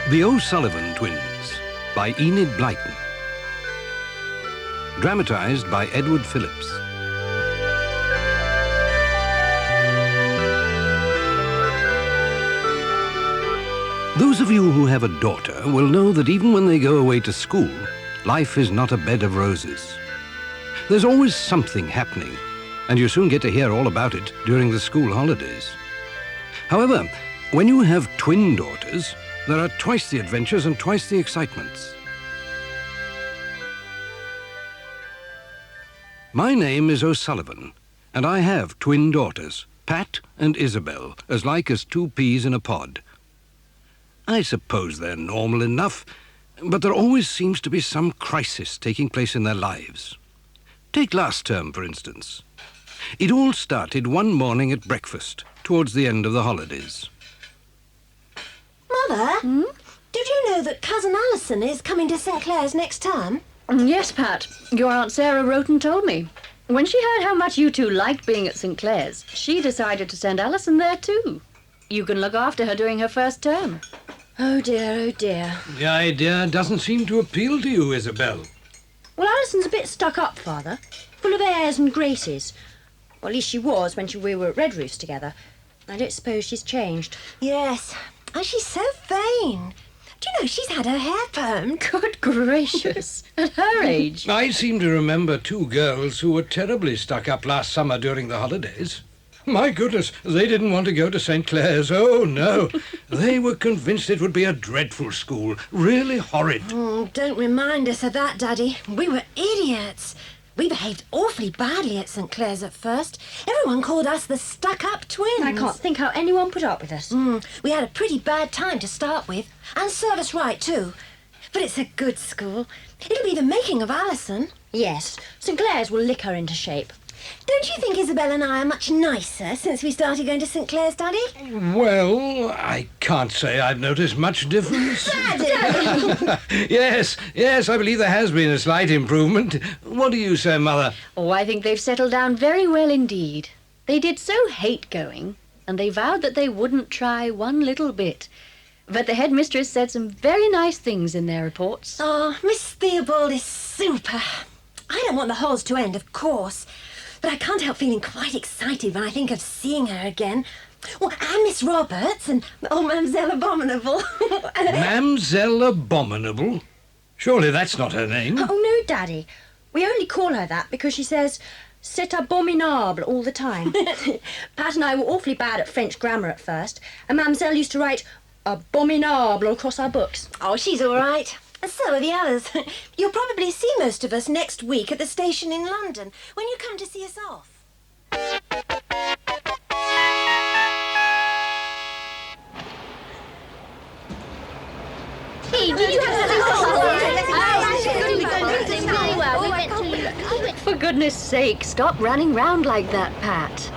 The O'Sullivan Twins by Enid Blyton. Dramatised by Edward Phillips. Those of you who have a daughter will know that even when they go away to school, life is not a bed of roses. There's always something happening, and you soon get to hear all about it during the school holidays. However, when you have twin daughters, there are twice the adventures and twice the excitements. My name is O'Sullivan, and I have twin daughters, Pat and Isabel, as like as two peas in a pod. I suppose they're normal enough, but there always seems to be some crisis taking place in their lives. Take last term, for instance. It all started one morning at breakfast, towards the end of the holidays. Mother, did you know that Cousin Alison is coming to St. Clair's next term? Yes, Pat. Your Aunt Sarah wrote and told me. When she heard how much you two liked being at St. Clair's, she decided to send Alison there too. You can look after her during her first term. Oh dear, oh dear. The idea doesn't seem to appeal to you, Isabel. Well, Alison's a bit stuck up, Father. Full of airs and graces. Well, at least she was when we were at Red Roofs together. I don't suppose she's changed. Yes, and she's so vain. Do you know she's had her hair permed? Good gracious. At her age. I seem to remember two girls who were terribly stuck up last summer during the holidays. My goodness, they didn't want to go to St. Clair's. Oh, no. They were convinced it would be a dreadful school. Really horrid. Don't remind us of that, Daddy. We were idiots. We behaved awfully badly at St. Clair's at first. Everyone called us the stuck-up twins. I can't think how anyone put up with us. We had a pretty bad time to start with, and serve us right, too. But it's a good school. It'll be the making of Alison. Yes, St. Clair's will lick her into shape. Don't you think Isabel and I are much nicer since we started going to St. Clair's, Daddy? Well, I can't say I've noticed much difference. Yes, I believe there has been a slight improvement. What do you say, Mother? Oh, I think they've settled down very well indeed. They did so hate going, and they vowed that they wouldn't try one little bit. But the headmistress said some very nice things in their reports. Oh, Miss Theobald is super. I don't want the halls to end, of course. But I can't help feeling quite excited when I think of seeing her again. Well, and Miss Roberts and Mademoiselle Abominable. Mademoiselle Abominable? Surely that's not her name. Oh, no, Daddy. We only call her that because she says, c'est abominable all the time. Pat and I were awfully bad at French grammar at first, and Mademoiselle used to write abominable across our books. Oh, she's all right. And so are the others. You'll probably see most of us next week at the station in London when you come to see us off. For goodness sake, stop running round like that, Pat.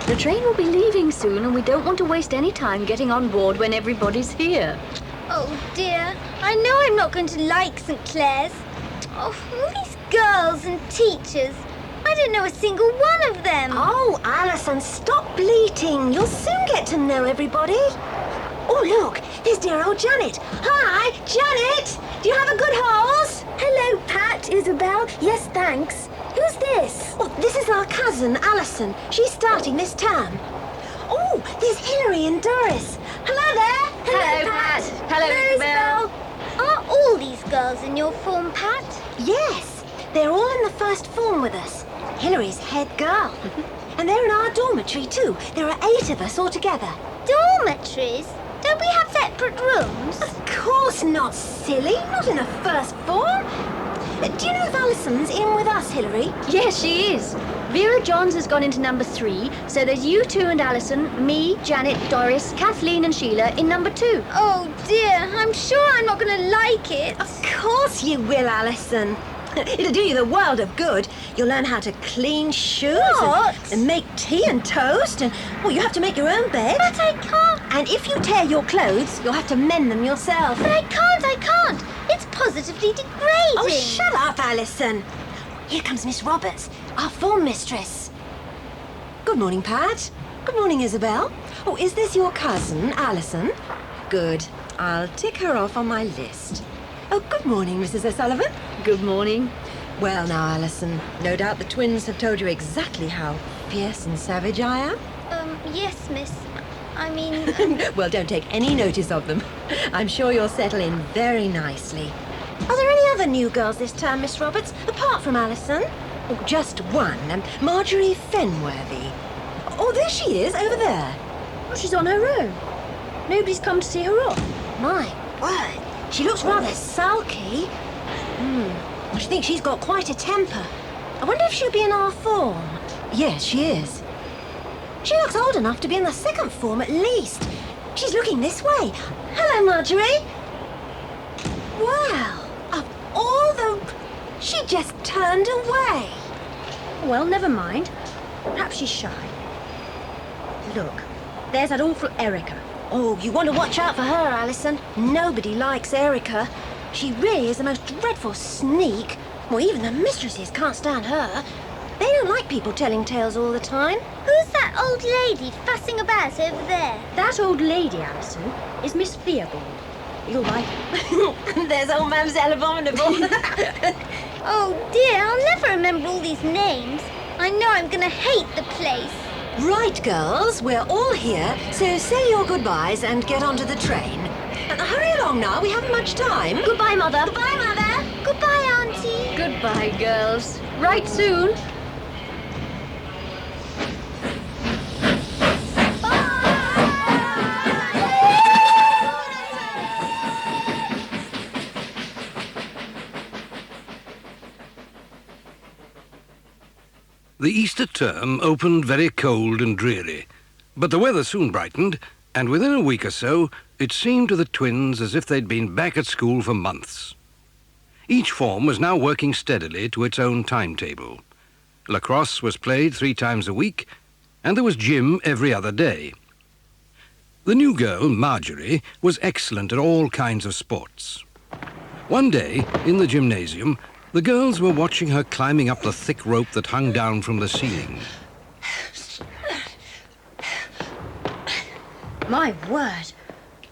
The train will be leaving soon, and we don't want to waste any time getting on board when everybody's here. Oh dear, I know I'm not going to like St. Clair's. Oh, all these girls and teachers. I don't know a single one of them. Oh, Alison, stop bleating. You'll soon get to know everybody. Oh, look, there's dear old Janet. Hi, Janet. Do you have a good horse? Hello, Pat, Isabel. Yes, thanks. Who's this? Oh, this is our cousin, Alison. She's starting this term. Oh, there's Hilary and Doris. Hello there. Hello, Pat. Hello, Isabel. Are all these girls in your form, Pat? Yes, they're all in the first form with us. Hilary's head girl. And they're in our dormitory too. There are 8 of us altogether. Dormitories? Don't we have separate rooms? Of course not, silly. Not in a first form. Do you know if Alison's in with us, Hilary? Yes, she is. Vera Johns has gone into number 3, so there's you two and Alison, me, Janet, Doris, Kathleen and Sheila in number 2. Oh dear, I'm sure I'm not going to like it. Of course you will, Alison. It'll do you the world of good. You'll learn how to clean shoes and make tea and toast, and you have to make your own bed. But I can't. And if you tear your clothes, you'll have to mend them yourself. But I can't. It's positively degrading. Oh, shut up, Alison. Here comes Miss Roberts, our form mistress. Good morning, Pat. Good morning, Isabel. Oh, is this your cousin, Alison? Good. I'll tick her off on my list. Oh, good morning, Mrs. O'Sullivan. Good morning. Well now, Alison, no doubt the twins have told you exactly how fierce and savage I am. Yes, miss. I mean... Well, don't take any notice of them. I'm sure you'll settle in very nicely. Are there any other new girls this term, Miss Roberts, apart from Alison? Oh, just one, Marjorie Fenworthy. Oh, there she is, over there. Oh, she's on her own. Nobody's come to see her off. My word, she looks rather sulky. I think she's got quite a temper. I wonder if she'll be in our form. Yes, she is. She looks old enough to be in the second form at least. She's looking this way. Hello, Marjorie. Well, of all the... She just turned away. Well, never mind. Perhaps she's shy. Look, there's that awful Erica. Oh, you want to watch out for her, Alison. Nobody likes Erica. She really is the most dreadful sneak. Well, even the mistresses can't stand her. They don't like people telling tales all the time. Who's that old lady fussing about over there? That old lady, Alison, is Miss Theobald. You'll like her. There's old Mamselle Abominable. Oh dear, I'll never remember all these names. I know I'm going to hate the place. Right, girls, we're all here, so say your goodbyes and get onto the train. Hurry along now, we haven't much time. Goodbye, Mother. Goodbye, Mother. Goodbye, Auntie. Goodbye, girls. Right soon. The Easter term opened very cold and dreary, but the weather soon brightened, and within a week or so, it seemed to the twins as if they'd been back at school for months. Each form was now working steadily to its own timetable. Lacrosse was played 3 times a week, and there was gym every other day. The new girl, Marjorie, was excellent at all kinds of sports. One day, in the gymnasium, the girls were watching her climbing up the thick rope that hung down from the ceiling. My word.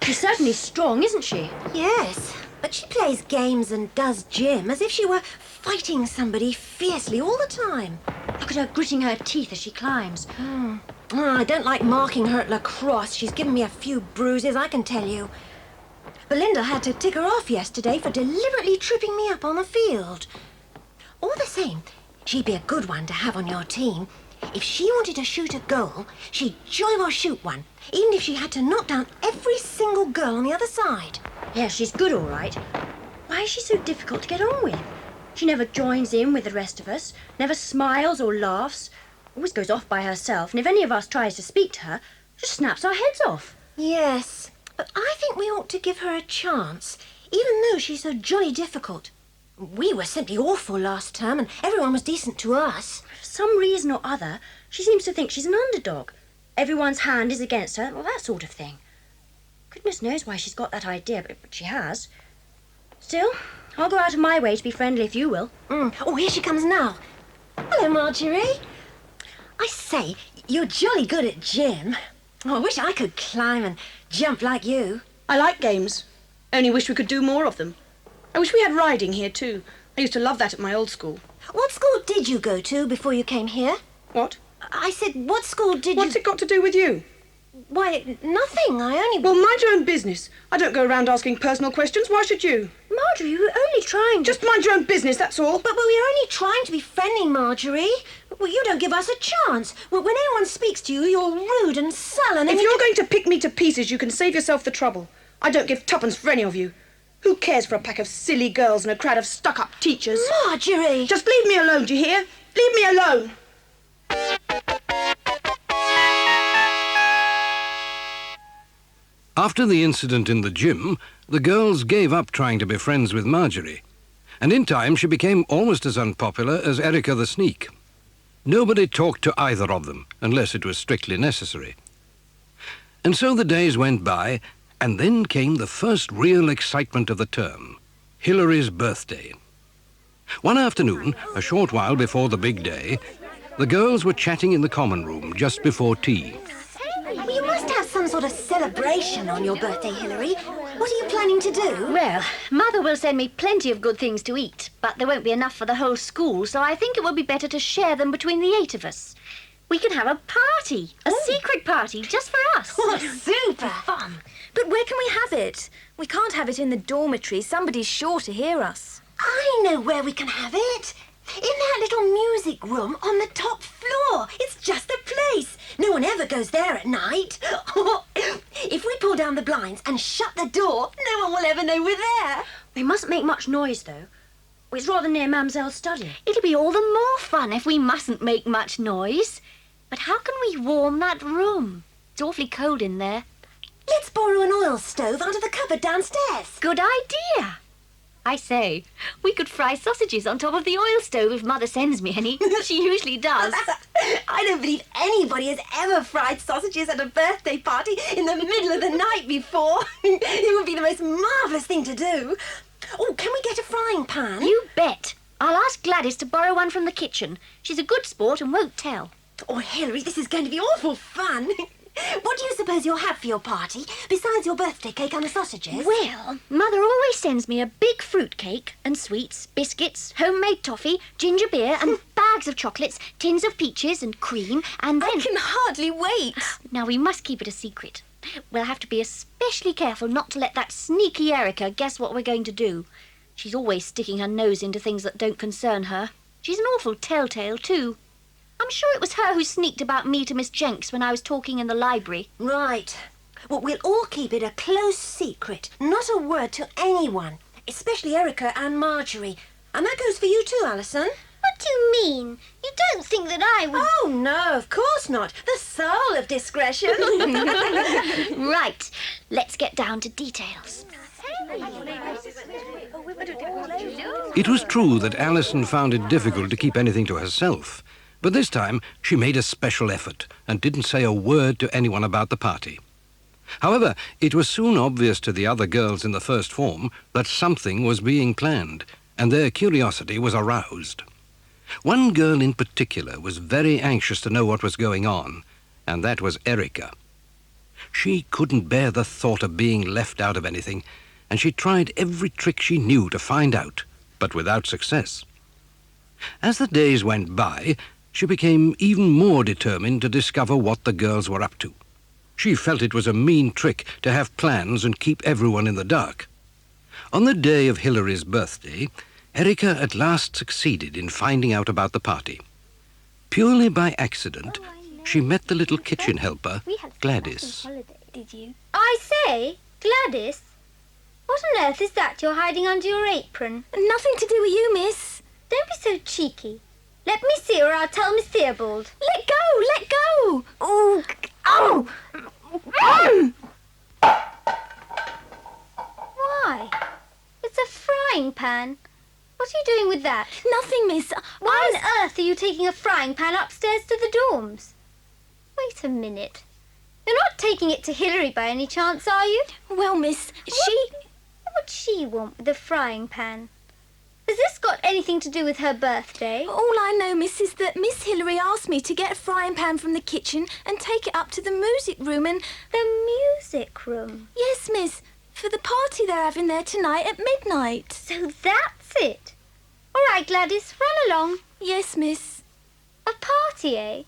She's certainly strong, isn't she? Yes, but she plays games and does gym as if she were fighting somebody fiercely all the time. Look at her gritting her teeth as she climbs. Oh, I don't like marking her at lacrosse. She's given me a few bruises, I can tell you. Belinda had to tick her off yesterday for deliberately tripping me up on the field. All the same, she'd be a good one to have on your team. If she wanted to shoot a goal, she'd jolly well shoot one, even if she had to knock down every single girl on the other side. Yeah, she's good, all right. Why is she so difficult to get on with? She never joins in with the rest of us, never smiles or laughs, always goes off by herself, and if any of us tries to speak to her, just snaps our heads off. Yes, but I think we ought to give her a chance, even though she's so jolly difficult. We were simply awful last term, and everyone was decent to us. For some reason or other, she seems to think she's an underdog. Everyone's hand is against her, well, that sort of thing. Goodness knows why she's got that idea, but she has. Still, I'll go out of my way to be friendly if you will. Oh, here she comes now. Hello, Marjorie. I say, you're jolly good at gym. Oh, I wish I could climb and jump like you. I like games. Only wish we could do more of them. I wish we had riding here too. I used to love that at my old school. What school did you go to before you came here? What? I said, what school did What's it got to do with you? Why, nothing. I only... Well, mind your own business. I don't go around asking personal questions. Why should you? Marjorie, we were only trying to... Just mind your own business, that's all. But we were only trying to be friendly, Marjorie. Well, you don't give us a chance. Well, when anyone speaks to you, you're rude and sullen. If you're going to pick me to pieces, you can save yourself the trouble. I don't give tuppence for any of you. Who cares for a pack of silly girls and a crowd of stuck-up teachers? Marjorie! Just leave me alone, do you hear? Leave me alone! After the incident in the gym, the girls gave up trying to be friends with Marjorie, and in time she became almost as unpopular as Erica the Sneak. Nobody talked to either of them, unless it was strictly necessary. And so the days went by, and then came the first real excitement of the term, Hilary's birthday. One afternoon, a short while before the big day, the girls were chatting in the common room just before tea. Well, you must have some sort of celebration on your birthday, Hilary. What are you planning to do? Well, Mother will send me plenty of good things to eat, but there won't be enough for the whole school, so I think it would be better to share them between the 8 of us. We can have a party, a secret party, just for us. Oh, super fun. But where can we have it? We can't have it in the dormitory. Somebody's sure to hear us. I know where we can have it. In that little music room on the top floor. It's just a place. No one ever goes there at night. If we pull down the blinds and shut the door, no one will ever know we're there. We mustn't make much noise, though. It's rather near Mamselle's study. It'll be all the more fun if we mustn't make much noise. But how can we warm that room? It's awfully cold in there. Let's borrow an oil stove out of the cupboard downstairs. Good idea. I say, we could fry sausages on top of the oil stove if Mother sends me any. She usually does. I don't believe anybody has ever fried sausages at a birthday party in the middle of the night before. It would be the most marvellous thing to do. Oh, can we get a frying pan? You bet. I'll ask Gladys to borrow one from the kitchen. She's a good sport and won't tell. Oh, Hilary, this is going to be awful fun. What do you suppose you'll have for your party, besides your birthday cake and the sausages? Well, Mother always sends me a big fruit cake and sweets, biscuits, homemade toffee, ginger beer and bags of chocolates, tins of peaches and cream and then... I can hardly wait. Now, we must keep it a secret. We'll have to be especially careful not to let that sneaky Erica guess what we're going to do. She's always sticking her nose into things that don't concern her. She's an awful telltale, too. I'm sure it was her who sneaked about me to Miss Jenks when I was talking in the library. Right. Well, we'll all keep it a close secret. Not a word to anyone, especially Erica and Marjorie. And that goes for you too, Alison. What do you mean? You don't think that I would... Oh, no, of course not. The soul of discretion. Right. Let's get down to details. It was true that Alison found it difficult to keep anything to herself, but this time she made a special effort and didn't say a word to anyone about the party. However, it was soon obvious to the other girls in the first form that something was being planned, and their curiosity was aroused. One girl in particular was very anxious to know what was going on, and that was Erica. She couldn't bear the thought of being left out of anything, and she tried every trick she knew to find out, but without success. As the days went by, she became even more determined to discover what the girls were up to. She felt it was a mean trick to have plans and keep everyone in the dark. On the day of Hilary's birthday, Erica at last succeeded in finding out about the party. Purely by accident, she met the little kitchen helper, Gladys. Did you? I say, Gladys, what on earth is that you're hiding under your apron? Nothing to do with you, miss. Don't be so cheeky. Let me see or I'll tell Miss Theobald. Let go, let go. Oh, oh. Why? It's a frying pan. What are you doing with that? Nothing, miss. Why on earth are you taking a frying pan upstairs to the dorms? Wait a minute. You're not taking it to Hilary by any chance, are you? Well, miss, What'd she want with a frying pan? Has this got anything to do with her birthday? All I know, miss, is that Miss Hilary asked me to get a frying pan from the kitchen and take it up to the music room and... The music room? Yes, miss, for the party they're having there tonight at midnight. So that's it. All right, Gladys, run along. Yes, miss. A party, eh?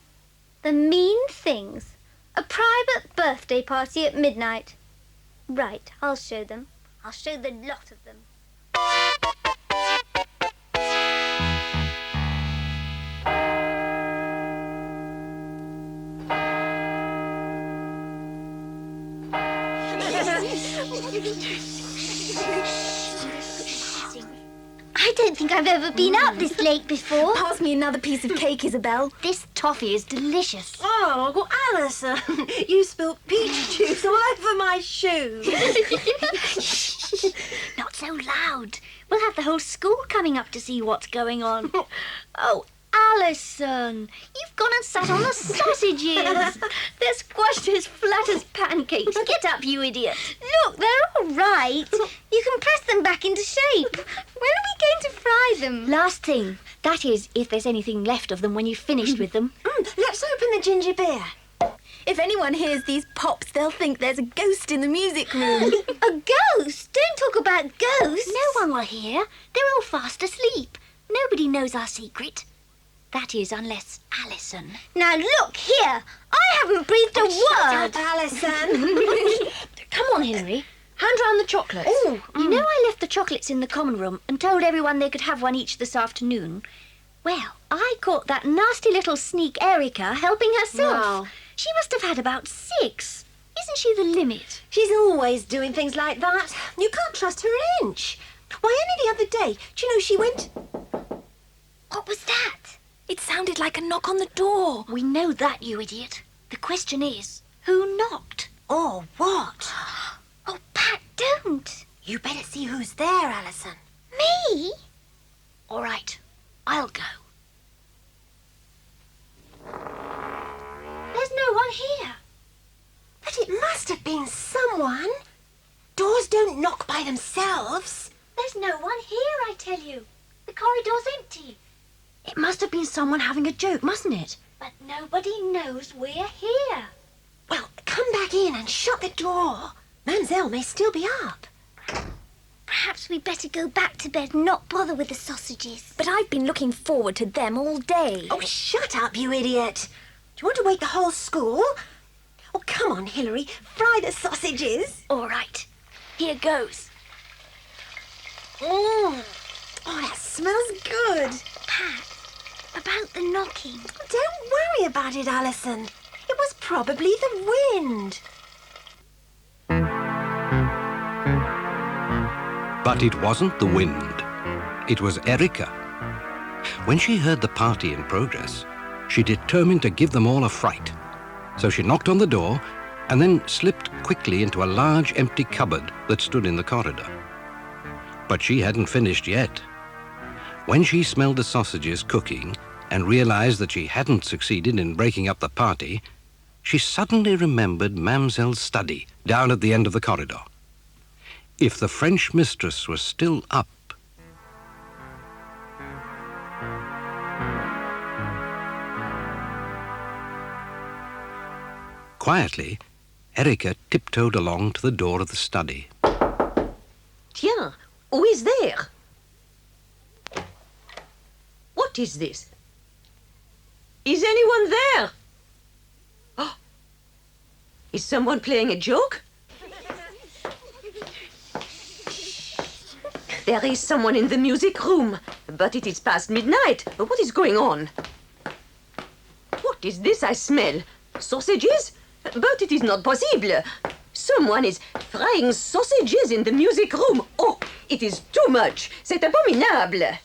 The mean things. A private birthday party at midnight. Right, I'll show them. I'll show the lot of them. I don't think I've ever been out this late before. Pass me another piece of cake, Isabel. This toffee is delicious. Oh, well, Alison, you spilt peach juice all over my shoes. Not so loud. We'll have the whole school coming up to see what's going on. Oh, Alison, you've gone and sat on the sausages. They're squashed as flat as pancakes. Get up, you idiot. Look, they're all right. You can press them back into shape. When are we going to fry them? Last thing. That is, if there's anything left of them when you've finished with them. Let's open the ginger beer. If anyone hears these pops, they'll think there's a ghost in the music room. A ghost? Don't talk about ghosts. No one will hear. They're all fast asleep. Nobody knows our secret. That is, unless Alison. Now look here. I haven't breathed a word. Shut up, Alison. Come on, Hilary. Hand round the chocolates. Oh, you know I left the chocolates in the common room and told everyone they could have one each this afternoon? Well, I caught that nasty little sneak Erica helping herself. Wow. She must have had about 6. Isn't she the limit? She's always doing things like that. You can't trust her an inch. Why, only the other day, do you know she went... What was that? It sounded like a knock on the door. We know that, you idiot. The question is, who knocked? Or what? Oh, Pat, don't. You better see who's there, Alison. Me? All right, I'll go. There's no one here. But it must have been someone. Doors don't knock by themselves. There's no one here, I tell you. The corridor's empty. It must have been someone having a joke, mustn't it? But nobody knows we're here. Well, come back in and shut the door. Mamselle may still be up. Perhaps we'd better go back to bed and not bother with the sausages. But I've been looking forward to them all day. Oh, shut up, you idiot. Do you want to wake the whole school? Oh, come on, Hilary. Fry the sausages. All right, here goes. Oh, that smells good. Pat, about the knocking. Don't worry about it, Alison. It was probably the wind. But it wasn't the wind. It was Erica. When she heard the party in progress, she determined to give them all a fright. So she knocked on the door and then slipped quickly into a large empty cupboard that stood in the corridor. But she hadn't finished yet. When she smelled the sausages cooking and realized that she hadn't succeeded in breaking up the party, she suddenly remembered Mamselle's study down at the end of the corridor. If the French mistress was still up... Quietly, Erica tiptoed along to the door of the study. Tiens, who is there? What is this? Is anyone there? Oh, is someone playing a joke? There is someone in the music room, but it is past midnight. What is going on? What is this I smell? Sausages? But it is not possible. Someone is frying sausages in the music room. Oh, it is too much. C'est abominable.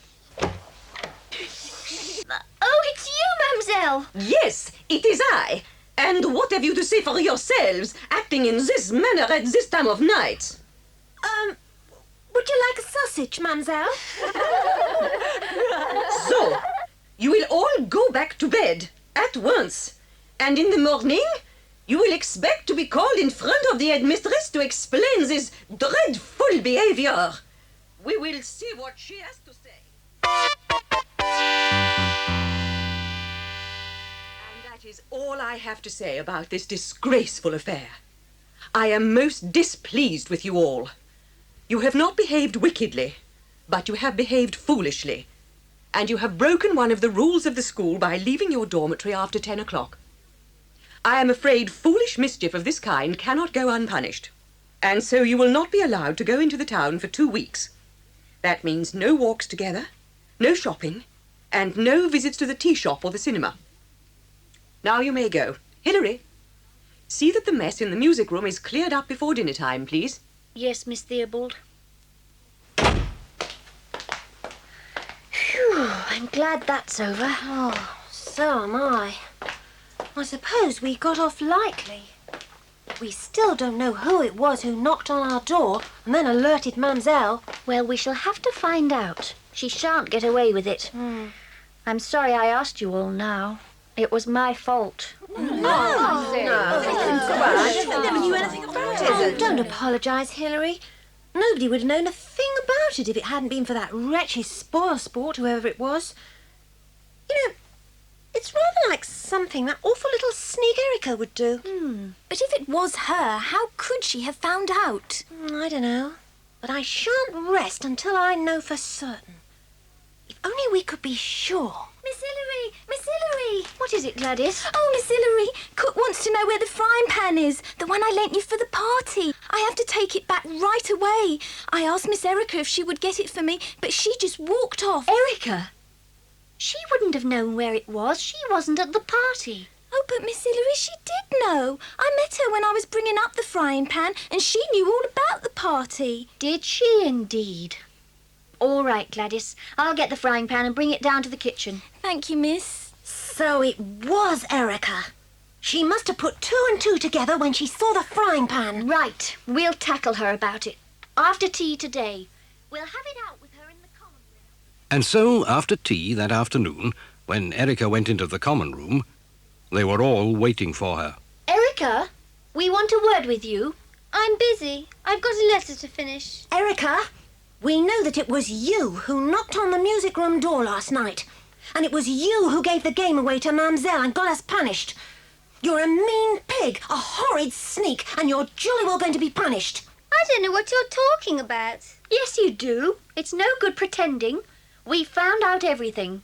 Oh, it's you, Mademoiselle. Yes, it is I. And what have you to say for yourselves, acting in this manner at this time of night? Would you like a sausage, Mademoiselle? So, you will all go back to bed at once. And in the morning, you will expect to be called in front of the headmistress to explain this dreadful behavior. We will see what she has to say. And that is all I have to say about this disgraceful affair. I am most displeased with you all. You have not behaved wickedly, but you have behaved foolishly. And you have broken one of the rules of the school by leaving your dormitory after 10 o'clock. I am afraid foolish mischief of this kind cannot go unpunished. And so you will not be allowed to go into the town for 2 weeks. That means no walks together, no shopping, and no visits to the tea shop or the cinema. Now you may go. Hilary, see that the mess in the music room is cleared up before dinner time, please. Yes, Miss Theobald. Phew, I'm glad that's over. Oh, so am I. I suppose we got off lightly. We still don't know who it was who knocked on our door and then alerted Mamselle. Well, we shall have to find out. She shan't get away with it. I'm sorry I asked you all now. It was my fault. I never knew anything about it. Don't apologise, Hilary. Nobody would have known a thing about it if it hadn't been for that wretched spoil-sport, whoever it was. You know, It's rather like something that awful little sneak Erica would do. But if it was her, how could she have found out? I don't know. But I shan't rest until I know for certain. If only we could be sure. Miss Hilary! Miss Hilary! What is it, Gladys? Oh, Miss Hilary, Cook wants to know where the frying pan is, the one I lent you for the party. I have to take it back right away. I asked Miss Erica if she would get it for me, but she just walked off. Erica? She wouldn't have known where it was. She wasn't at the party. Oh, but Miss Hilary, she did know. I met her when I was bringing up the frying pan, and she knew all about the party. Did she indeed? All right, Gladys. I'll get the frying pan and bring it down to the kitchen. Thank you, miss. So it was Erica. She must have put 2 and 2 together when she saw the frying pan. Right. We'll tackle her about it. After tea today. We'll have it out with her in the common room. And so, after tea that afternoon, when Erica went into the common room, they were all waiting for her. Erica, we want a word with you. I'm busy. I've got a letter to finish. Erica, we know that it was you who knocked on the music room door last night. And it was you who gave the game away to Mamselle and got us punished. You're a mean pig, a horrid sneak, and you're jolly well going to be punished. I don't know what you're talking about. Yes, you do. It's no good pretending. We found out everything.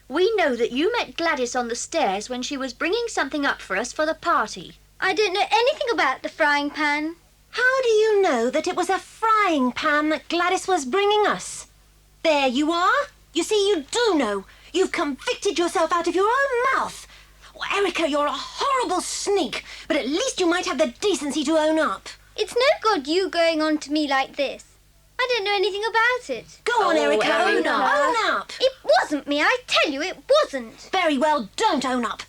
We know that you met Gladys on the stairs when she was bringing something up for us for the party. I don't know anything about the frying pan. How do you know that it was a frying pan that Gladys was bringing us? There you are. You see, you do know. You've convicted yourself out of your own mouth. Well, Erica, you're a horrible sneak, but at least you might have the decency to own up. It's no good you going on to me like this. I don't know anything about it. Go on, Erica, own up. Own up. It wasn't me, I tell you, it wasn't. Very well, don't own up.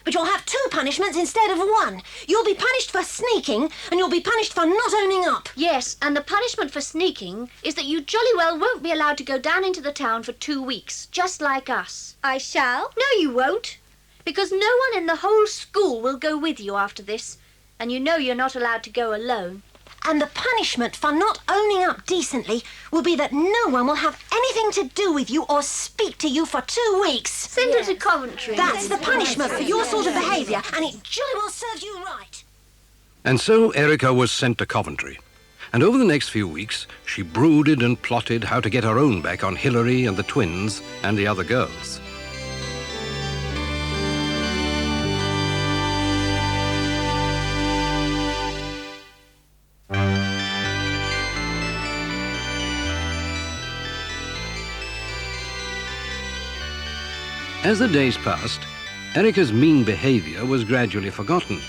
But you'll have 2 punishments instead of 1. You'll be punished for sneaking, and you'll be punished for not owning up. Yes, and the punishment for sneaking is that you jolly well won't be allowed to go down into the town for 2 weeks, just like us. I shall. No, you won't, because no one in the whole school will go with you after this, and you know you're not allowed to go alone. And the punishment for not owning up decently will be that no one will have anything to do with you or speak to you for 2 weeks. Send her to Coventry. That's the punishment for your sort of behaviour, and it jolly well serves you right. And so Erica was sent to Coventry. And over the next few weeks, she brooded and plotted how to get her own back on Hilary and the twins and the other girls. As the days passed, Erica's mean behaviour was gradually forgotten,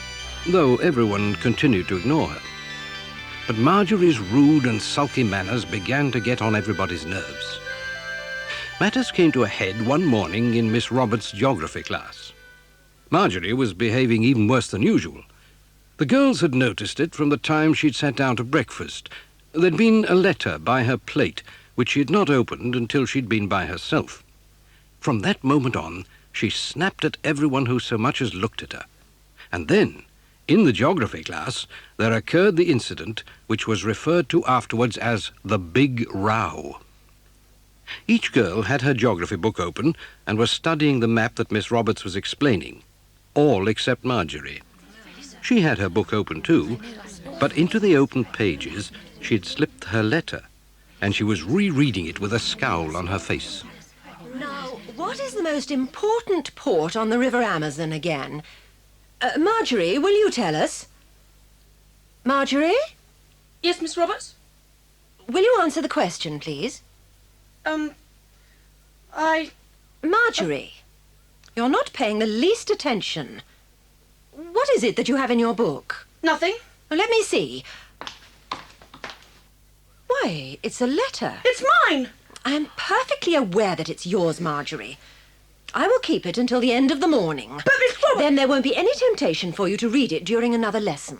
though everyone continued to ignore her. But Marjorie's rude and sulky manners began to get on everybody's nerves. Matters came to a head one morning in Miss Roberts' geography class. Marjorie was behaving even worse than usual. The girls had noticed it from the time she'd sat down to breakfast. There'd been a letter by her plate, which she had not opened until she'd been by herself. From that moment on, she snapped at everyone who so much as looked at her. And then, in the geography class, there occurred the incident which was referred to afterwards as the big row. Each girl had her geography book open and was studying the map that Miss Roberts was explaining, all except Marjorie. She had her book open too, but into the open pages she'd slipped her letter, and she was rereading it with a scowl on her face. Now, what is the most important port on the River Amazon again? Marjorie, will you tell us? Marjorie? Yes, Miss Roberts? Will you answer the question, please? Marjorie, you're not paying the least attention. What is it that you have in your book? Nothing. Well, let me see. Why, it's a letter. It's mine! I am perfectly aware that it's yours, Marjorie. I will keep it until the end of the morning. But Miss Roberts... Then there won't be any temptation for you to read it during another lesson.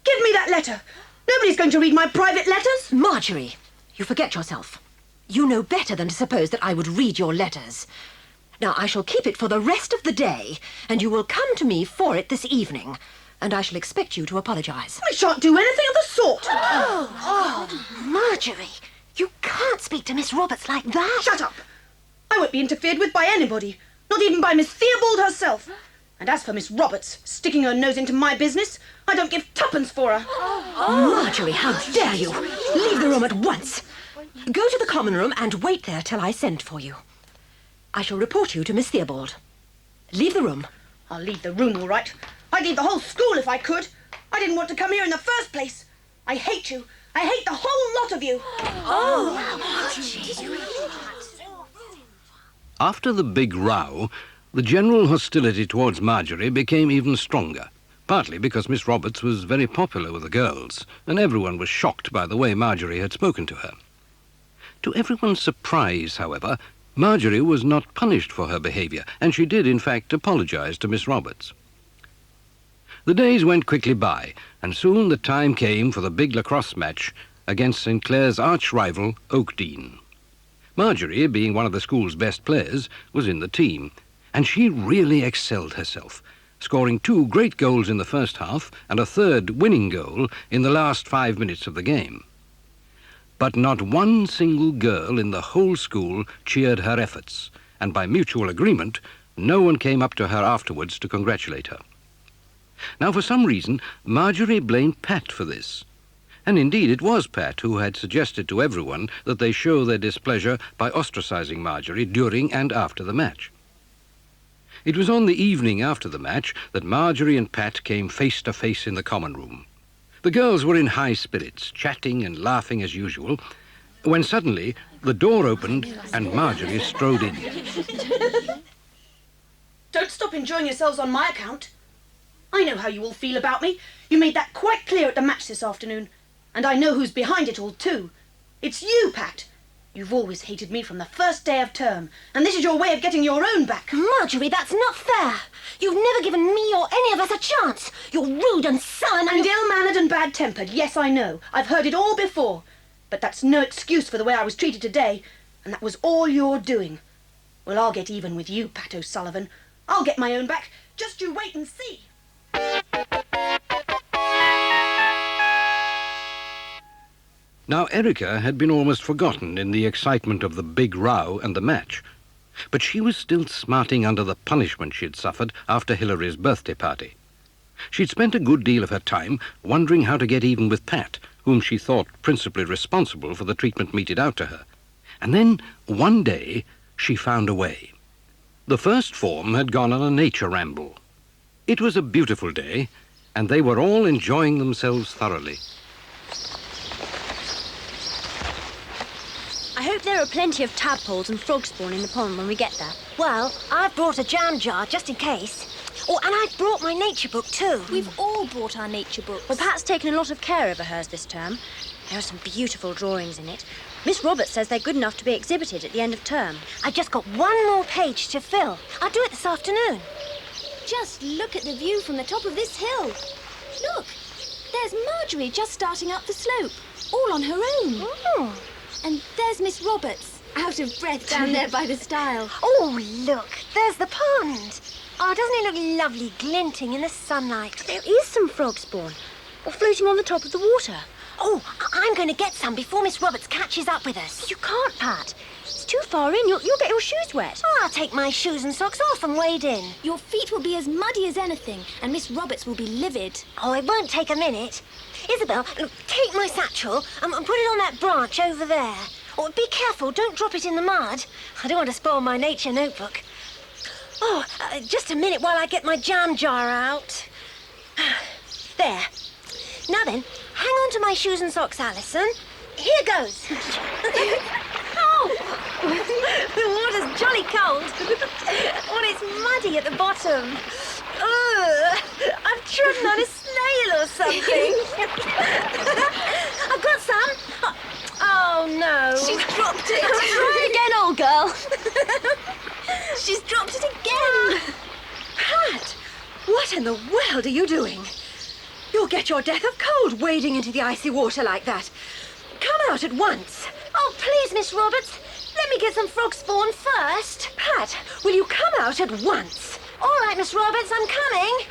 Give me that letter. Nobody's going to read my private letters. Marjorie, you forget yourself. You know better than to suppose that I would read your letters. Now, I shall keep it for the rest of the day, and you will come to me for it this evening, and I shall expect you to apologise. I shan't do anything of the sort. Marjorie, you can't speak to Miss Roberts like that. Shut up. I won't be interfered with by anybody. Not even by Miss Theobald herself. And as for Miss Roberts sticking her nose into my business, I don't give tuppence for her. Marjorie, how dare you! Leave the room at once. Go to the common room and wait there till I send for you. I shall report you to Miss Theobald. Leave the room. I'll leave the room all right. I'd leave the whole school if I could. I didn't want to come here in the first place. I hate you. I hate the whole lot of you. After the big row, the general hostility towards Marjorie became even stronger, partly because Miss Roberts was very popular with the girls, and everyone was shocked by the way Marjorie had spoken to her. To everyone's surprise, however, Marjorie was not punished for her behaviour, and she did, in fact, apologise to Miss Roberts. The days went quickly by, and soon the time came for the big lacrosse match against St. Clair's arch-rival, Oakdean. Marjorie, being one of the school's best players, was in the team, and she really excelled herself, scoring 2 great goals in the first half and a 3rd winning goal in the last 5 minutes of the game. But not one single girl in the whole school cheered her efforts, and by mutual agreement, no one came up to her afterwards to congratulate her. Now, for some reason, Marjorie blamed Pat for this. And indeed it was Pat who had suggested to everyone that they show their displeasure by ostracising Marjorie during and after the match. It was on the evening after the match that Marjorie and Pat came face to face in the common room. The girls were in high spirits, chatting and laughing as usual, when suddenly the door opened and Marjorie strode in. Don't stop enjoying yourselves on my account. I know how you all feel about me. You made that quite clear at the match this afternoon. And I know who's behind it all, too. It's you, Pat. You've always hated me from the first day of term, and this is your way of getting your own back. Marjorie, that's not fair. You've never given me or any of us a chance. You're rude and sullen And ill-mannered and bad-tempered. Yes, I know. I've heard it all before. But that's no excuse for the way I was treated today, and that was all your doing. Well, I'll get even with you, Pat O'Sullivan. I'll get my own back. Just you wait and see. Now, Erica had been almost forgotten in the excitement of the big row and the match, but she was still smarting under the punishment she had suffered after Hilary's birthday party. She'd spent a good deal of her time wondering how to get even with Pat, whom she thought principally responsible for the treatment meted out to her. And then, one day, she found a way. The first form had gone on a nature ramble. It was a beautiful day, and they were all enjoying themselves thoroughly. I hope there are plenty of tadpoles and frog spawn in the pond when we get there. Well, I've brought a jam jar just in case. Oh, and I've brought my nature book too. We've all brought our nature books. Well, Pat's taken a lot of care over hers this term. There are some beautiful drawings in it. Miss Roberts says they're good enough to be exhibited at the end of term. I've just got one more page to fill. I'll do it this afternoon. Just look at the view from the top of this hill. Look, there's Marjorie just starting up the slope, all on her own. Oh. And there's Miss Roberts, out of breath down there by the stile. Oh, look, there's the pond. Oh, doesn't it look lovely, glinting in the sunlight? There is some frog spawn, or floating on the top of the water. Oh, I'm going to get some before Miss Roberts catches up with us. You can't, Pat. It's too far in. You'll get your shoes wet. Oh, I'll take my shoes and socks off and wade in. Your feet will be as muddy as anything, and Miss Roberts will be livid. Oh, it won't take a minute. Isabel, look, take my satchel and put it on that branch over there. Oh, be careful, don't drop it in the mud. I don't want to spoil my nature notebook. Oh, just a minute while I get my jam jar out. There. Now then, hang on to my shoes and socks, Alison. Here goes. Oh! The water's jolly cold. Oh, it's muddy at the bottom. Ugh, I've trodden on a snail or something. I've got some. Oh, no. She's dropped it. Try again, old girl. She's dropped it again. Pat, what in the world are you doing? You'll get your death of cold wading into the icy water like that. Come out at once. Oh, please, Miss Roberts. Let me get some frog spawn first. Pat, will you come out at once? All right, Miss Roberts, I'm coming.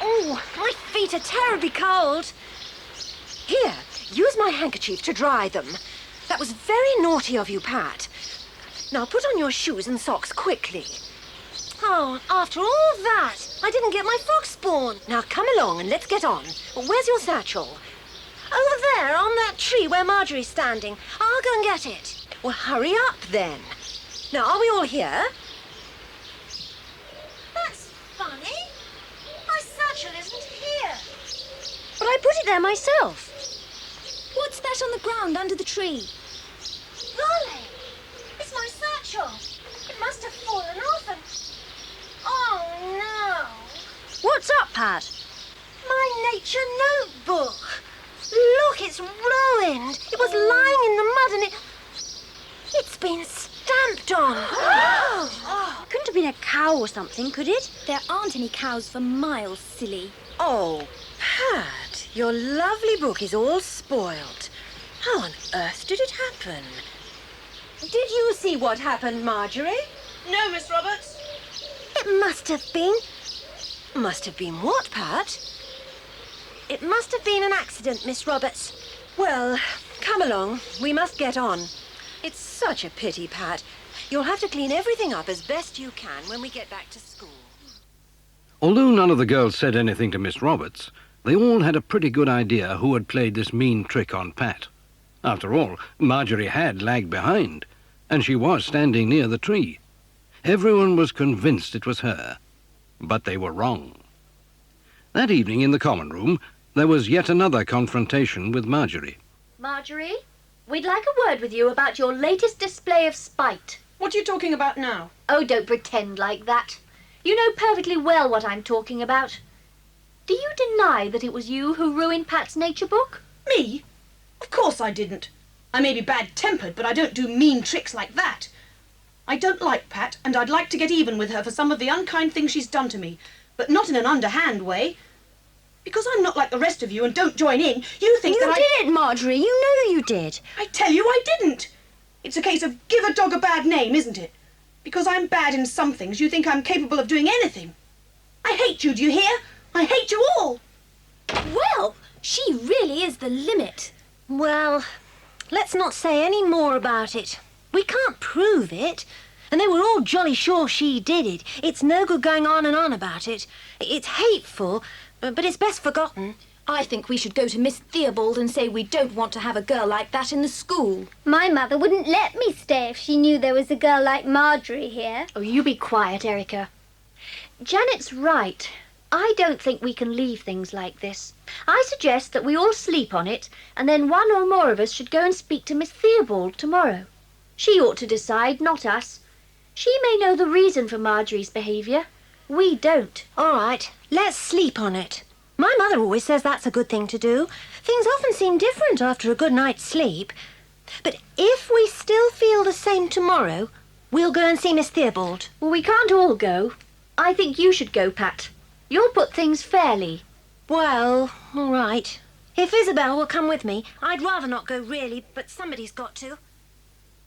Oh, my feet are terribly cold. Here, use my handkerchief to dry them. That was very naughty of you, Pat. Now put on your shoes and socks quickly. Oh, after all that, I didn't get my frog spawn. Now come along and let's get on. Where's your satchel? Over there, on that tree where Marjorie's standing. I'll go and get it. Well, hurry up then. Now, are we all here? That's funny. My satchel isn't here. But I put it there myself. What's that on the ground under the tree? Golly, it's my satchel. It must have fallen off and... Oh, no. What's up, Pat? My nature notebook. Look, it's ruined. It was lying in the mud and it's been stamped on. Couldn't have been a cow or something, could it? There aren't any cows for miles, silly. Oh, Pat, your lovely book is all spoilt. How on earth did it happen? Did you see what happened, Marjorie? No, Miss Roberts. It must have been. Must have been what, Pat? It must have been an accident, Miss Roberts. Well, come along. We must get on. It's such a pity, Pat. You'll have to clean everything up as best you can when we get back to school. Although none of the girls said anything to Miss Roberts, they all had a pretty good idea who had played this mean trick on Pat. After all, Marjorie had lagged behind, and she was standing near the tree. Everyone was convinced it was her, but they were wrong. That evening in the common room, there was yet another confrontation with Marjorie. Marjorie, we'd like a word with you about your latest display of spite. What are you talking about now? Oh, don't pretend like that. You know perfectly well what I'm talking about. Do you deny that it was you who ruined Pat's nature book? Me? Of course I didn't. I may be bad-tempered, but I don't do mean tricks like that. I don't like Pat, and I'd like to get even with her for some of the unkind things she's done to me, but not in an underhand way. Because I'm not like the rest of you and don't join in, you think that You did it, Marjorie. You know you did. I tell you I didn't. It's a case of give a dog a bad name, isn't it? Because I'm bad in some things, you think I'm capable of doing anything. I hate you, do you hear? I hate you all. Well, she really is the limit. Well, let's not say any more about it. We can't prove it. And they were all jolly sure she did it. It's no good going on and on about it. It's hateful, but it's best forgotten. I think we should go to Miss Theobald and say we don't want to have a girl like that in the school. My mother wouldn't let me stay if she knew there was a girl like Marjorie here. Oh, you be quiet, Erica. Janet's right. I don't think we can leave things like this. I suggest that we all sleep on it, and then one or more of us should go and speak to Miss Theobald tomorrow. She ought to decide, not us. She may know the reason for Marjorie's behaviour. We don't. All right, let's sleep on it. My mother always says that's a good thing to do. Things often seem different after a good night's sleep. But if we still feel the same tomorrow, we'll go and see Miss Theobald. Well, we can't all go. I think you should go, Pat. You'll put things fairly. Well, all right. If Isabel will come with me, I'd rather not go really, but somebody's got to.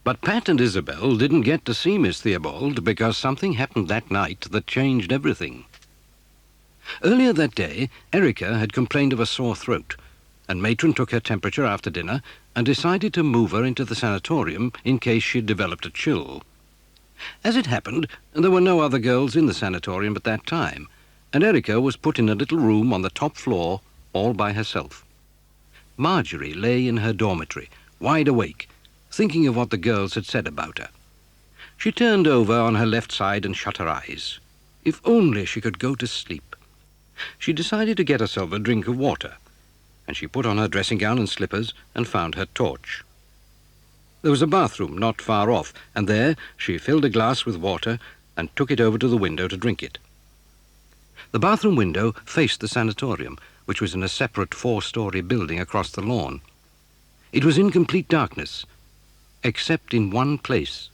But Pat and Isabel didn't get to see Miss Theobald because something happened that night that changed everything. Earlier that day, Erica had complained of a sore throat, and Matron took her temperature after dinner and decided to move her into the sanatorium in case she'd developed a chill. As it happened, there were no other girls in the sanatorium at that time, and Erica was put in a little room on the top floor all by herself. Marjorie lay in her dormitory, wide awake, thinking of what the girls had said about her. She turned over on her left side and shut her eyes. If only she could go to sleep. She decided to get herself a drink of water, and she put on her dressing gown and slippers and found her torch. There was a bathroom not far off, and there she filled a glass with water and took it over to the window to drink it. The bathroom window faced the sanatorium, which was in a separate 4-story building across the lawn. It was in complete darkness, except in one place.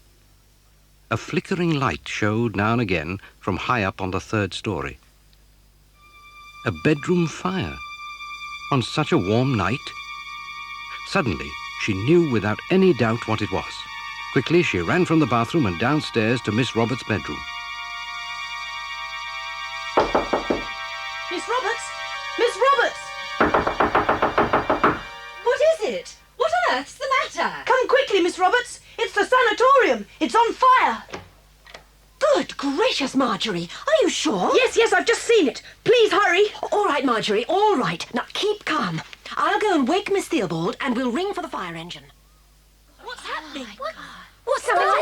A flickering light showed now and again from high up on the 3rd story. A bedroom fire on such a warm night. Suddenly, she knew without any doubt what it was. Quickly, she ran from the bathroom and downstairs to Miss Roberts' bedroom. Miss Roberts! Miss Roberts! What is it? What on earth's the matter? Come quickly, Miss Roberts! It's the sanatorium! It's on fire! Good gracious, Marjorie. Are you sure? Yes, I've just seen it. Please hurry. All right, Marjorie, all right. Now, keep calm. I'll go and wake Miss Theobald and we'll ring for the fire engine. What's happening? What's the matter?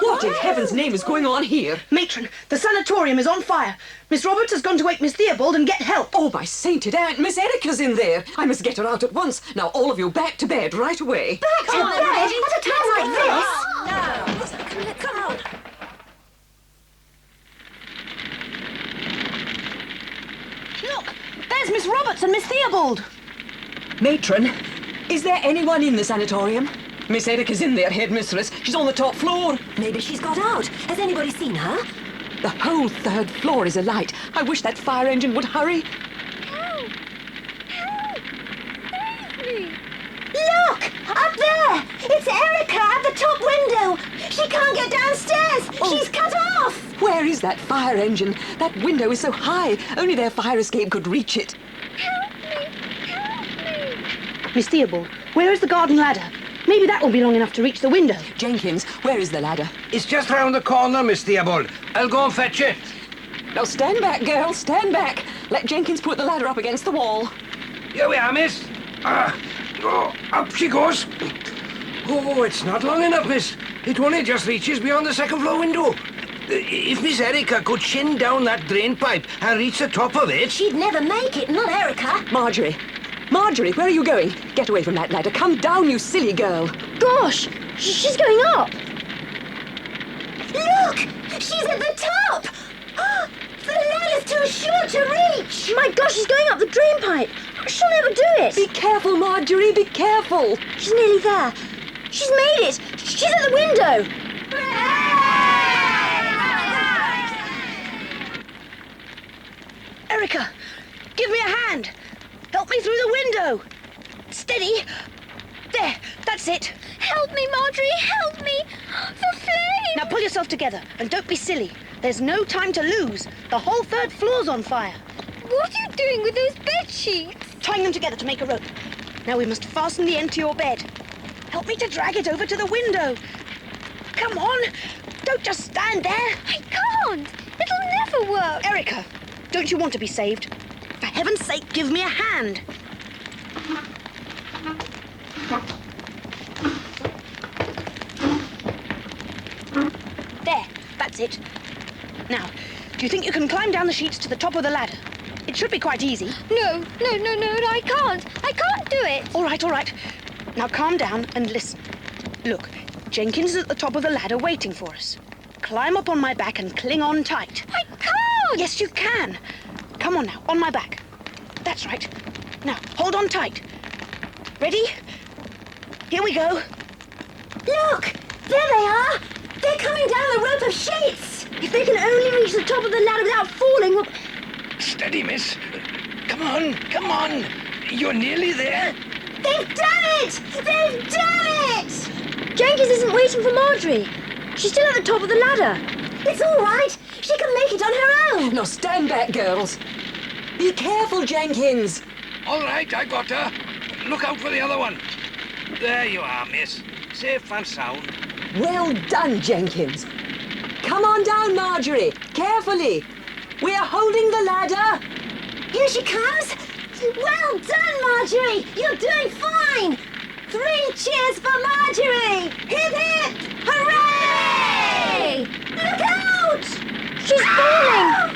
What in heaven's name is going on here? Matron, the sanatorium is on fire. Miss Roberts has gone to wake Miss Theobald and get help. Oh, my sainted aunt, Miss Erica's in there. I must get her out at once. Now, all of you back to bed right away. Back to bed? At a time like this? No. Come on. Look, there's Miss Roberts and Miss Theobald. Matron, is there anyone in the sanatorium? Miss Erica's in there, headmistress. She's on the top floor. Maybe she's got out. Has anybody seen her? The whole third floor is alight. I wish that fire engine would hurry. Help! Help! Save me! Look! Up there! It's Erica at the top window! She can't get downstairs! Oh. She's cut off! Where is that fire engine? That window is so high. Only their fire escape could reach it. Help me! Help me! Miss Theobald, where is the garden ladder? Maybe that will be long enough to reach the window. Jenkins, where is the ladder? It's just round the corner, Miss Theobald. I'll go and fetch it. Now stand back, girl, stand back. Let Jenkins put the ladder up against the wall. Here we are, miss. Oh, up she goes. Oh, it's not long enough, miss. It only just reaches beyond the second floor window. If Miss Erica could shin down that drain pipe and reach the top of it... She'd never make it, not Erica. Marjorie, where are you going? Get away from that ladder. Come down, you silly girl. Gosh, she's going up. Look! She's at the top! The ladder's too short to reach! My gosh, she's going up the drain pipe. She'll never do it. Be careful, Marjorie, be careful. She's nearly there. She's made it. She's at the window. Erica, give me a hand. Help me through the window. Steady. There, that's it. Help me, Marjorie! Help me! The flame! Now pull yourself together and don't be silly. There's no time to lose. The whole third floor's on fire. What are you doing with those bed sheets? Tying them together to make a rope. Now we must fasten the end to your bed. Help me to drag it over to the window. Come on. Don't just stand there. I can't! It'll never work! Erica, don't you want to be saved? For heaven's sake, give me a hand. There, that's it. Now, do you think you can climb down the sheets to the top of the ladder? It should be quite easy. No, I can't! I can't do it! All right. Now calm down and listen. Look, Jenkins is at the top of the ladder waiting for us. Climb up on my back and cling on tight. I can't! Yes, you can. Come on now, on my back. That's right. Now, hold on tight. Ready? Here we go. Look! There they are! They're coming down the rope of sheets! If they can only reach the top of the ladder without falling, well... Steady, miss. Come on. You're nearly there. They've done it! They've done it! Jenkins isn't waiting for Marjorie. She's still at the top of the ladder. It's all right. She can make it on her own. Now stand back, girls. Be careful, Jenkins. All right, I got her. Look out for the other one. There you are, miss. Safe and sound. Well done, Jenkins. Come on down, Marjorie. Carefully. We are holding the ladder. Here she comes. Well done, Marjorie. You're doing fine. 3 cheers for Marjorie. Hip, hip. Hooray! Look out! She's falling.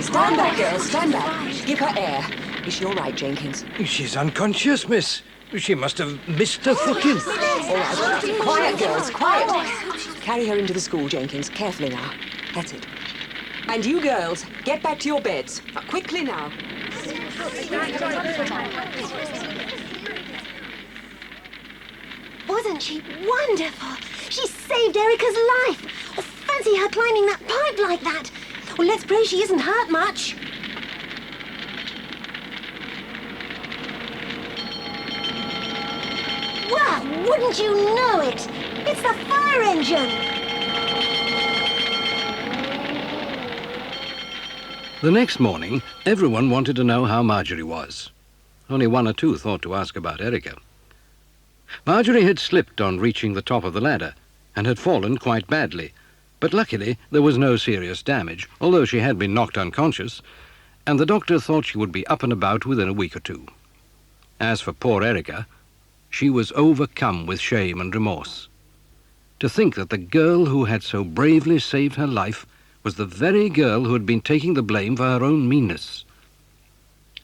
Stand back, girls. Stand back. Give her air. Is she all right, Jenkins? She's unconscious, miss. She must have missed her footing. All right. Quiet, girls. Quiet. Carry her into the school, Jenkins. Carefully now. That's it. And you girls, get back to your beds. Quickly now. Wasn't she wonderful? She saved Erica's life. Oh, fancy her climbing that pipe like that. Well, let's pray she isn't hurt much. Well, wouldn't you know it? It's the fire engine. The next morning, everyone wanted to know how Marjorie was. Only 1 or 2 thought to ask about Erica. Marjorie had slipped on reaching the top of the ladder and had fallen quite badly, but luckily there was no serious damage, although she had been knocked unconscious, and the doctor thought she would be up and about within a week or two. As for poor Erica, she was overcome with shame and remorse. To think that the girl who had so bravely saved her life was the very girl who had been taking the blame for her own meanness.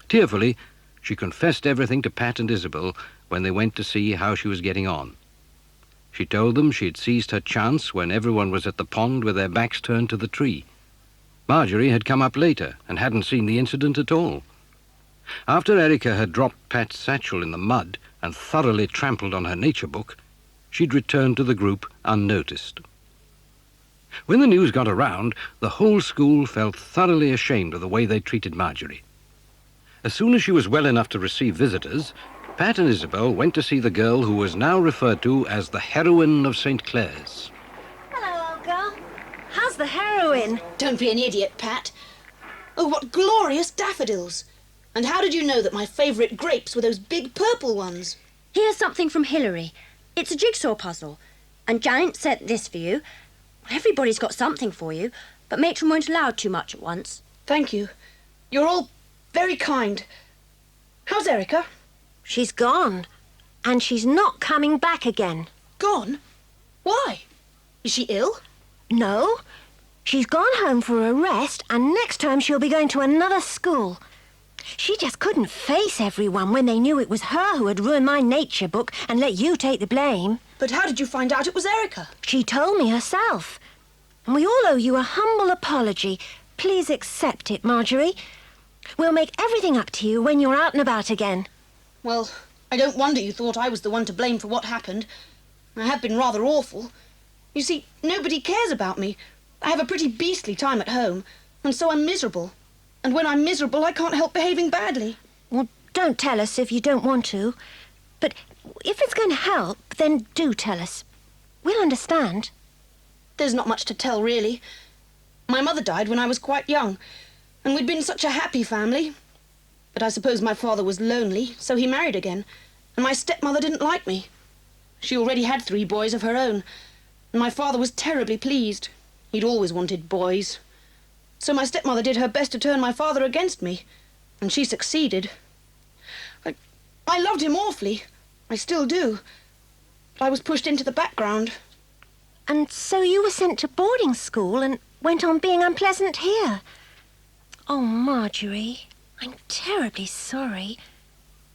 Tearfully, she confessed everything to Pat and Isabel when they went to see how she was getting on. She told them she had seized her chance when everyone was at the pond with their backs turned to the tree. Marjorie had come up later and hadn't seen the incident at all. After Erica had dropped Pat's satchel in the mud and thoroughly trampled on her nature book, she'd returned to the group unnoticed. When the news got around, the whole school felt thoroughly ashamed of the way they treated Marjorie. As soon as she was well enough to receive visitors, Pat and Isabel went to see the girl who was now referred to as the heroine of St. Clair's. Hello, old girl. How's the heroine? Don't be an idiot, Pat. Oh, what glorious daffodils! And how did you know that my favourite grapes were those big purple ones? Here's something from Hilary. It's a jigsaw puzzle. And Janet sent this for you. Everybody's got something for you, but Matron won't allow too much at once. Thank you. You're all very kind. How's Erica? She's gone. And she's not coming back again. Gone? Why? Is she ill? No. She's gone home for a rest, and next term she'll be going to another school. She just couldn't face everyone when they knew it was her who had ruined my nature book and let you take the blame. But how did you find out it was Erica? She told me herself. And we all owe you a humble apology. Please accept it, Marjorie. We'll make everything up to you when you're out and about again. Well, I don't wonder you thought I was the one to blame for what happened. I have been rather awful. You see, nobody cares about me. I have a pretty beastly time at home, and so I'm miserable. And when I'm miserable, I can't help behaving badly. Well, don't tell us if you don't want to. But if it's going to help, then do tell us. We'll understand. There's not much to tell, really. My mother died when I was quite young, and we'd been such a happy family. But I suppose my father was lonely, so he married again, and my stepmother didn't like me. She already had 3 boys of her own, and my father was terribly pleased. He'd always wanted boys. So my stepmother did her best to turn my father against me, and she succeeded. I loved him awfully. I still do. But I was pushed into the background. And so you were sent to boarding school and went on being unpleasant here. Oh, Marjorie, I'm terribly sorry.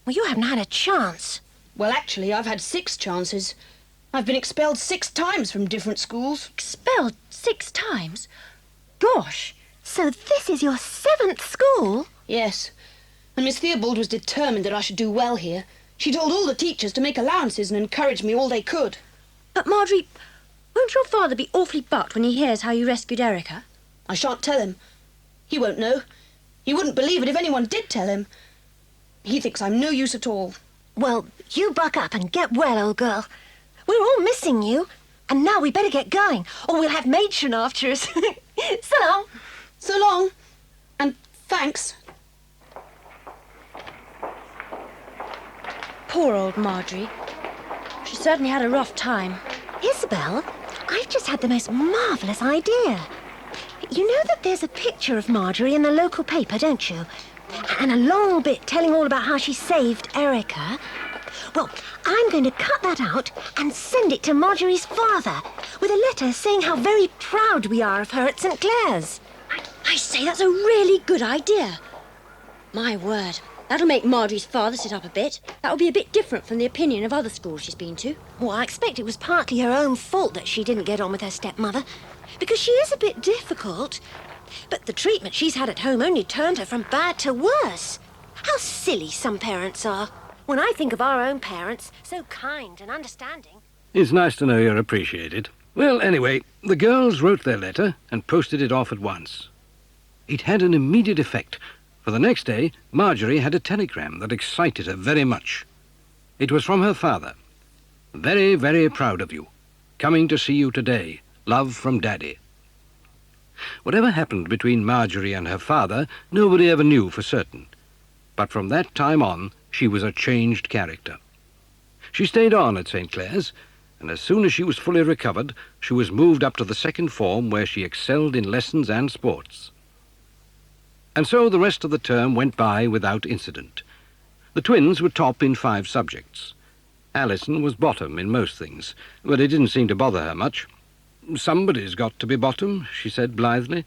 Well, you haven't had a chance. Well, actually, I've had 6 chances. I've been expelled 6 times from different schools. Expelled 6 times? Gosh! So this is your 7th school? Yes. And Miss Theobald was determined that I should do well here. She told all the teachers to make allowances and encourage me all they could. But, Marjorie, won't your father be awfully bucked when he hears how you rescued Erica? I shan't tell him. He won't know. He wouldn't believe it if anyone did tell him. He thinks I'm no use at all. Well, you buck up and get well, old girl. We're all missing you. And now we better get going, or we'll have Matron after us. So long. So long. And thanks. Poor old Marjorie. She certainly had a rough time. Isabel, I've just had the most marvellous idea. You know that there's a picture of Marjorie in the local paper, don't you? And a long bit telling all about how she saved Erica. Well, I'm going to cut that out and send it to Marjorie's father with a letter saying how very proud we are of her at St. Clair's. I say, that's a really good idea. My word, that'll make Marjorie's father sit up a bit. That'll be a bit different from the opinion of other schools she's been to. Well, I expect it was partly her own fault that she didn't get on with her stepmother, because she is a bit difficult. But the treatment she's had at home only turned her from bad to worse. How silly some parents are. When I think of our own parents, so kind and understanding. It's nice to know you're appreciated. Well, anyway, the girls wrote their letter and posted it off at once. It had an immediate effect, for the next day Marjorie had a telegram that excited her very much. It was from her father. "Very, very proud of you. Coming to see you today. Love from Daddy." Whatever happened between Marjorie and her father, nobody ever knew for certain. But from that time on, she was a changed character. She stayed on at St. Clair's, and as soon as she was fully recovered, she was moved up to the second form, where she excelled in lessons and sports. And so the rest of the term went by without incident. The twins were top in 5 subjects. Alison was bottom in most things, but it didn't seem to bother her much. "Somebody's got to be bottom," she said blithely.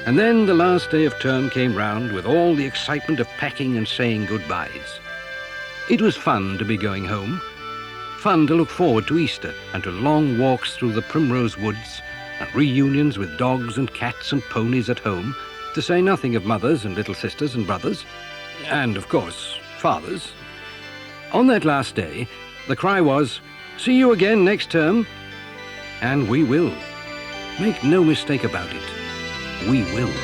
And then the last day of term came round with all the excitement of packing and saying goodbyes. It was fun to be going home, fun to look forward to Easter and to long walks through the primrose woods and reunions with dogs and cats and ponies at home, to say nothing of mothers and little sisters and brothers, and, of course, fathers. On that last day, the cry was, "See you again next term." And we will. Make no mistake about it. We will.